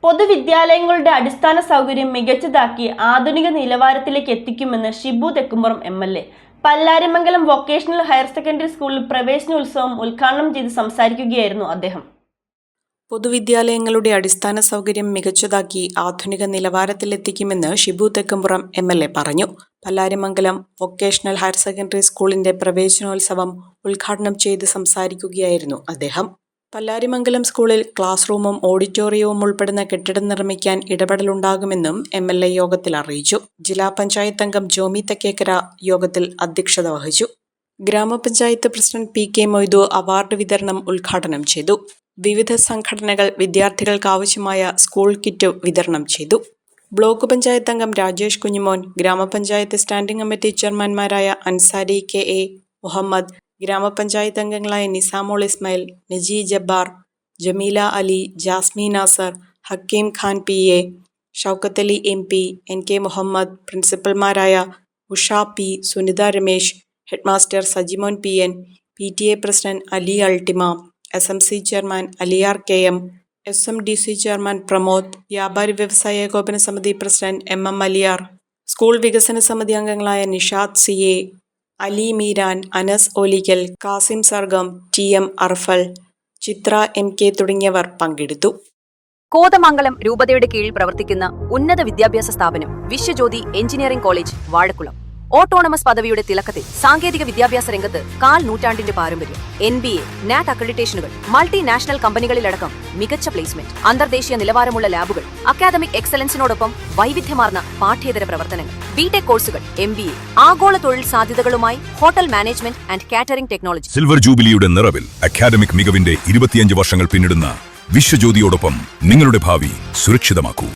പൊതുവിദ്യാലയങ്ങളുടെ അടിസ്ഥാന സൗകര്യം മികച്ചതാക്കി ആധുനിക നിലവാരത്തിലേക്ക് എത്തിക്കുമെന്ന് Shibu Thekkumpuram MLA. Pallarimangalam vocational higher secondary സ്കൂളിൽ പ്രവേശനോത്സവം ഉദ്ഘാടനം ചെയ്ത് സംസാരിക്കുകയായിരുന്നു അദ്ദേഹം. പൊതുവിദ്യാലയങ്ങളുടെ അടിസ്ഥാന സൗകര്യം മികച്ചതാക്കി ആധുനിക നിലവാരത്തിലെത്തിക്കുമെന്ന് ഷിബു തെക്കുംപുറം എം.എൽ.എ. പറഞ്ഞു. പല്ലാരിമംഗലം വൊക്കേഷണൽ ഹയർ സെക്കൻഡറി സ്കൂളിന്റെ പ്രവേശനോത്സവം ഉദ്ഘാടനം ചെയ്ത് സംസാരിക്കുകയായിരുന്നു അദ്ദേഹം. പല്ലാരിമംഗലം സ്കൂളിൽ ക്ലാസ് റൂമും ഓഡിറ്റോറിയവും ഉൾപ്പെടുന്ന കെട്ടിടം നിർമ്മിക്കാൻ ഇടപെടലുണ്ടാകുമെന്നും എം.എൽ.എ. യോഗത്തിൽ അറിയിച്ചു. ജില്ലാ പഞ്ചായത്ത് അംഗം ജോമി തെക്കേക്കര യോഗത്തിൽ അധ്യക്ഷത വഹിച്ചു. ഗ്രാമപഞ്ചായത്ത് പ്രസിഡന്റ് പി.കെ. മൊയ്തു അവാർഡ് വിതരണം ഉദ്ഘാടനം ചെയ്തു. വിവിധ സംഘടനകൾ വിദ്യാർത്ഥികൾക്കാവശ്യമായ സ്കൂൾ കിറ്റ് വിതരണം ചെയ്തു. ബ്ലോക്ക് പഞ്ചായത്ത് അംഗം രാജേഷ് കുഞ്ഞുമോൻ, ഗ്രാമപഞ്ചായത്ത് സ്റ്റാൻഡിംഗ് കമ്മിറ്റി ചെയർമാൻമാരായ അൻസാരി കെ.എ. മുഹമ്മദ്, ഗ്രാമപഞ്ചായത്ത് അംഗങ്ങളായ Nisamol Ismail, Naji Jabbar, Jameela Ali, Jasmi Nasar, Hakkim Khan PA., Shoukath Ali MP., NK. Muhammad, പ്രിൻസിപ്പൽമാരായ Usha P., Sunitha Ramesh, headmaster Sajimon PN., PTA. President Ali അൾട്ടിമ, SMC. Chairman Aliyar KM., SMDC. Chairman Pramod, വ്യാപാരി വ്യവസായ ഏകോപന സമിതി പ്രസിഡന്റ് എം.എം. അലിയാർ, സ്കൂൾ വികസന സമിതി അംഗങ്ങളായ Nishad CA., Ali Meeran, Anas Olickal, Kasim Sargam, TM. Arfal, Chithra MK. തുടങ്ങിയവർ പങ്കെടുത്തു. കോതമംഗലം രൂപതയുടെ കീഴിൽ പ്രവർത്തിക്കുന്ന ഉന്നത വിദ്യാഭ്യാസ സ്ഥാപനം Vishwajyothi engineering college Vazhakkulam autonomous പദവിയുടെ തിളക്കത്തിൽ സാങ്കേതിക വിദ്യാഭ്യാസ രംഗത്ത് നൂറ്റാണ്ടിന്റെ പാരമ്പര്യം, NBA, NAT അക്രഡിറ്റേഷനുകൾ, മൾട്ടിനാഷണൽ കമ്പനികളിലടക്കം മികച്ച പ്ലേസ്മെന്റ്, അന്തർദേശീയ നിലവാരമുള്ള ലാബുകൾ, അക്കാദമിക് എക്സലൻസിനോടൊപ്പം വൈവിധ്യമാർന്ന പാഠ്യേതര പ്രവർത്തനങ്ങൾ, ബിടെക് കോഴ്സുകൾ, MBA, ആഗോള തൊഴിൽ സാധ്യതകളുമായി hotel management and catering technology. Silver ജൂബിലിയുടെ നിറവിൽ അക്കാദമിക് മികവിന്റെ 25 വർഷങ്ങൾ പിന്നിടുന്ന വിശ്വജ്യോതിയോടൊപ്പം നിങ്ങളുടെ ഭാവി സുരക്ഷിതമാക്കൂ.